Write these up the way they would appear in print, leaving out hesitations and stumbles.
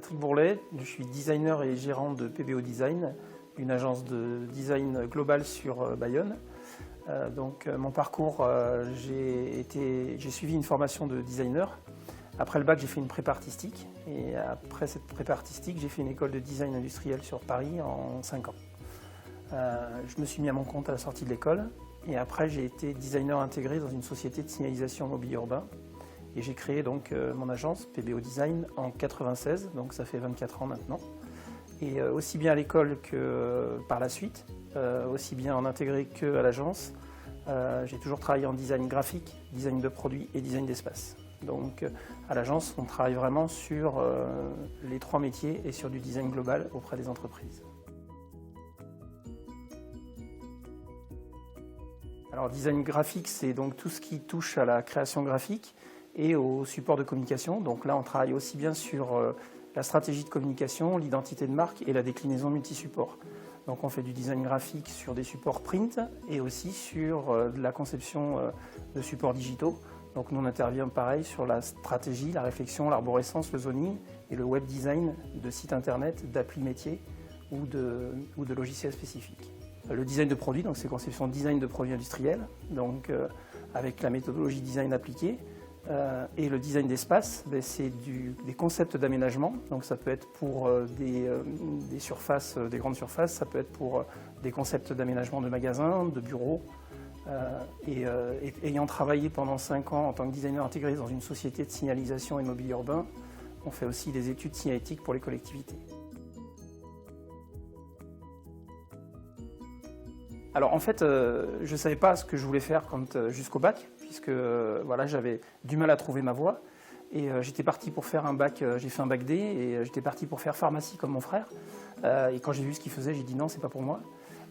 Patrick Bourlet, je suis designer et gérant de PBO Design, une agence de design global sur Bayonne. Mon parcours, j'ai suivi une formation de designer. Après le bac, j'ai fait une prépa artistique et après cette prépa artistique, j'ai fait une école de design industriel sur Paris en 5 ans. Je me suis mis à mon compte à la sortie de l'école et après j'ai été designer intégré dans une société de signalisation mobilier urbain. Et j'ai créé donc mon agence PBO Design en 1996, donc ça fait 24 ans maintenant. Et aussi bien à l'école que par la suite, aussi bien en intégré qu'à l'agence, j'ai toujours travaillé en design graphique, design de produits et design d'espace. Donc à l'agence, on travaille vraiment sur les 3 métiers et sur du design global auprès des entreprises. Alors design graphique, c'est donc tout ce qui touche à la création graphique et au support de communication. Donc là, on travaille aussi bien sur la stratégie de communication, l'identité de marque et la déclinaison multi-support. Donc on fait du design graphique sur des supports print et aussi sur de la conception de supports digitaux. Donc nous, on intervient pareil sur la stratégie, la réflexion, l'arborescence, le zoning et le web design de sites internet, d'applis métiers ou de logiciels spécifiques. Le design de produits, donc c'est conception design de produits industriels, donc avec la méthodologie design appliquée. Et le design d'espace, c'est des concepts d'aménagement. Donc ça peut être pour des surfaces, des grandes surfaces, ça peut être pour des concepts d'aménagement de magasins, de bureaux. Ayant travaillé pendant 5 ans en tant que designer intégré dans une société de signalisation et de mobilier urbain, on fait aussi des études signalétiques pour les collectivités. Alors en fait, je ne savais pas ce que je voulais faire jusqu'au bac, puisque voilà, j'avais du mal à trouver ma voie. Et j'étais parti pour faire un bac, j'ai fait un bac D, et j'étais parti pour faire pharmacie comme mon frère. Et quand j'ai vu ce qu'il faisait, j'ai dit non, c'est pas pour moi.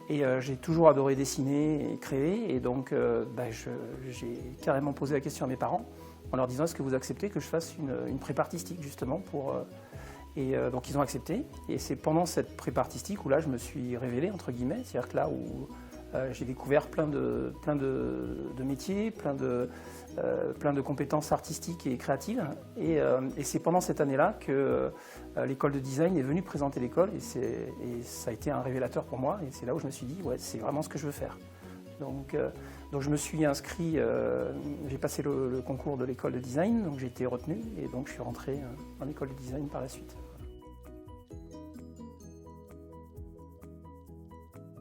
Et j'ai toujours adoré dessiner et créer, et donc j'ai carrément posé la question à mes parents, en leur disant est-ce que vous acceptez que je fasse une prépa artistique justement pour... donc ils ont accepté, et c'est pendant cette prépa artistique où là je me suis révélé, entre guillemets, c'est-à-dire que là où j'ai découvert plein de métiers, plein de compétences artistiques et créatives. Et c'est pendant cette année-là que l'école de design est venue présenter l'école, et ça a été un révélateur pour moi. Et c'est là où je me suis dit, ouais, c'est vraiment ce que je veux faire. Donc je me suis inscrit, j'ai passé le concours de l'école de design, donc j'ai été retenu, et donc je suis rentré en école de design par la suite.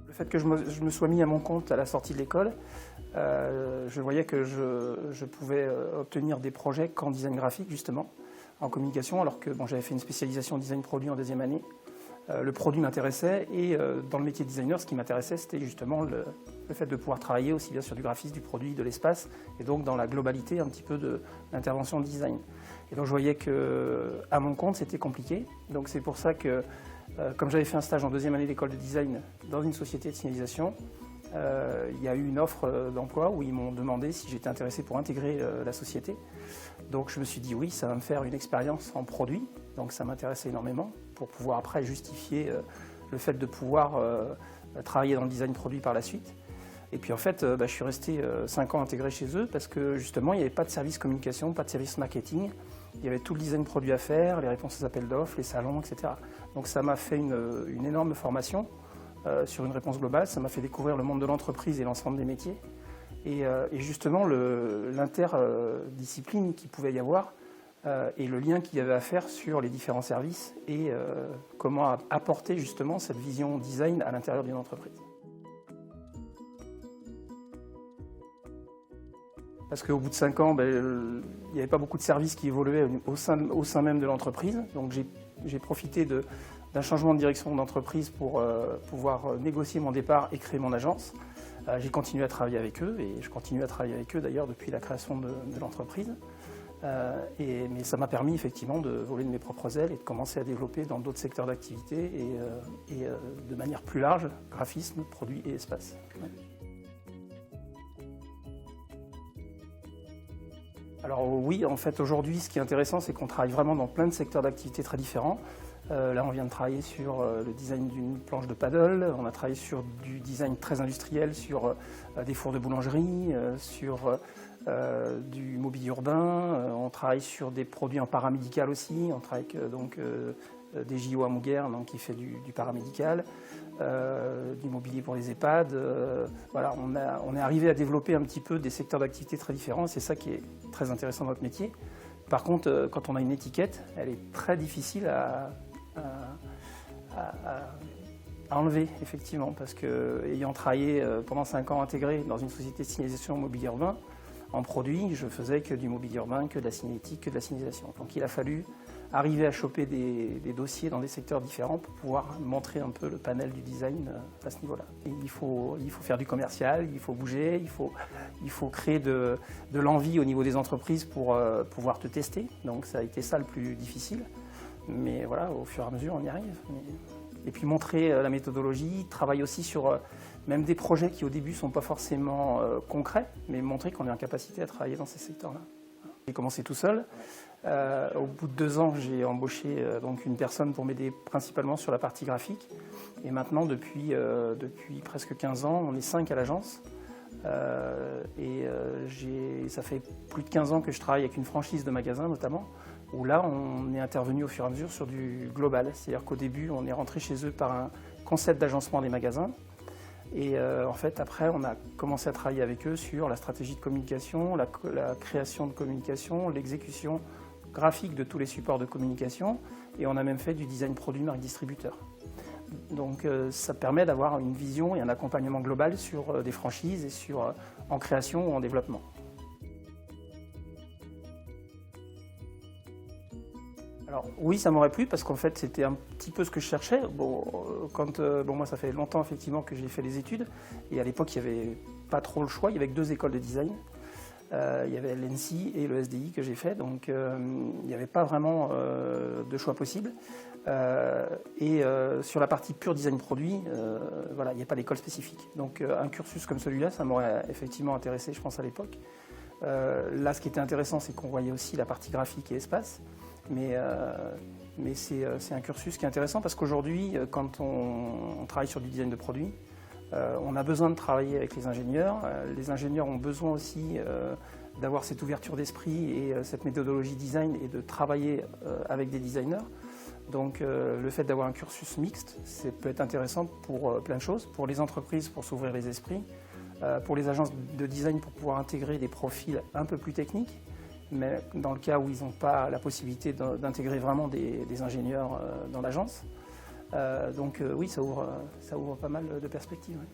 Le fait que je me sois mis à mon compte à la sortie de l'école, je voyais que je pouvais obtenir des projets qu'en design graphique, justement, en communication, alors que j'avais fait une spécialisation en design produit en 2e année. Le produit m'intéressait, et dans le métier de designer, ce qui m'intéressait, c'était justement le fait de pouvoir travailler aussi bien sur du graphisme, du produit, de l'espace, et donc dans la globalité un petit peu de l'intervention de design. Et donc je voyais qu'à mon compte, c'était compliqué. Donc c'est pour ça que, comme j'avais fait un stage en 2e année d'école de design dans une société de signalisation, il y a eu une offre d'emploi où ils m'ont demandé si j'étais intéressé pour intégrer la société. Donc je me suis dit oui, ça va me faire une expérience en produit, donc ça m'intéressait énormément pour pouvoir après justifier le fait de pouvoir travailler dans le design produit par la suite. Et puis en fait, je suis resté 5 ans intégré chez eux parce que justement il n'y avait pas de service communication, pas de service marketing. Il y avait tout le design produit à faire, les réponses aux appels d'offres, les salons, etc. Donc ça m'a fait une énorme formation sur une réponse globale. Ça m'a fait découvrir le monde de l'entreprise et l'ensemble des métiers. Et justement l'interdiscipline qu'il pouvait y avoir et le lien qu'il y avait à faire sur les différents services et comment apporter justement cette vision design à l'intérieur d'une entreprise. Parce qu'au bout de 5 ans, il n'y avait pas beaucoup de services qui évoluaient au sein même de l'entreprise. Donc j'ai profité d'un changement de direction d'entreprise pour pouvoir négocier mon départ et créer mon agence. J'ai continué à travailler avec eux, et je continue à travailler avec eux d'ailleurs depuis la création de l'entreprise. Mais ça m'a permis effectivement de voler de mes propres ailes et de commencer à développer dans d'autres secteurs d'activité et de manière plus large, graphisme, produits et espace. Alors oui, en fait aujourd'hui ce qui est intéressant, c'est qu'on travaille vraiment dans plein de secteurs d'activité très différents. Là on vient de travailler sur le design d'une planche de paddle, on a travaillé sur du design très industriel, sur des fours de boulangerie, sur du mobilier urbain, on travaille sur des produits en paramédical aussi, on travaille avec des JO à Mouguer, donc qui fait du paramédical, du mobilier pour les EHPAD. Voilà, on est arrivé à développer un petit peu des secteurs d'activité très différents. C'est ça qui est très intéressant dans notre métier. Par contre, quand on a une étiquette, elle est très difficile à enlever, effectivement, parce que ayant travaillé pendant 5 ans intégré dans une société de signalisation mobilier urbain, en produit, je faisais que du mobilier urbain, que de la signalétique, que de la signalisation. Donc il a fallu arriver à choper des dossiers dans des secteurs différents pour pouvoir montrer un peu le panel du design à ce niveau-là. Il faut faire du commercial, il faut bouger, il faut créer de l'envie au niveau des entreprises pour pouvoir te tester. Donc ça a été ça le plus difficile. Mais voilà, au fur et à mesure, on y arrive. Et puis montrer la méthodologie, travailler aussi sur même des projets qui au début ne sont pas forcément concrets, mais montrer qu'on est en capacité à travailler dans ces secteurs-là. J'ai commencé tout seul. Au bout de 2 ans, j'ai embauché donc une personne pour m'aider principalement sur la partie graphique. Et maintenant, depuis presque 15 ans, on est 5 à l'agence. Ça fait plus de 15 ans que je travaille avec une franchise de magasins notamment, où là, on est intervenu au fur et à mesure sur du global. C'est-à-dire qu'au début, on est rentré chez eux par un concept d'agencement des magasins. Et en fait, après, on a commencé à travailler avec eux sur la stratégie de communication, la création de communication, l'exécution graphique de tous les supports de communication. Et on a même fait du design produit marque distributeur. Donc ça permet d'avoir une vision et un accompagnement global sur des franchises et en création ou en développement. Alors oui, ça m'aurait plu parce qu'en fait c'était un petit peu ce que je cherchais. Bon, moi ça fait longtemps effectivement que j'ai fait les études et à l'époque il n'y avait pas trop le choix, il y avait que 2 écoles de design. Il y avait l'ENSI et le SDI que j'ai fait, donc il n'y avait pas vraiment de choix possible. Sur la partie pure design produit, voilà, il n'y a pas d'école spécifique. Donc un cursus comme celui-là, ça m'aurait effectivement intéressé, je pense, à l'époque. Là, ce qui était intéressant, c'est qu'on voyait aussi la partie graphique et espace. Mais c'est un cursus qui est intéressant parce qu'aujourd'hui, quand on travaille sur du design de produit, on a besoin de travailler avec les ingénieurs. Les ingénieurs ont besoin aussi d'avoir cette ouverture d'esprit et cette méthodologie design et de travailler avec des designers. Donc le fait d'avoir un cursus mixte, ça peut être intéressant pour plein de choses. Pour les entreprises, pour s'ouvrir les esprits. Pour les agences de design, pour pouvoir intégrer des profils un peu plus techniques. Mais dans le cas où ils n'ont pas la possibilité d'intégrer vraiment des ingénieurs dans l'agence. Donc oui, ça ouvre pas mal de perspectives. Ouais.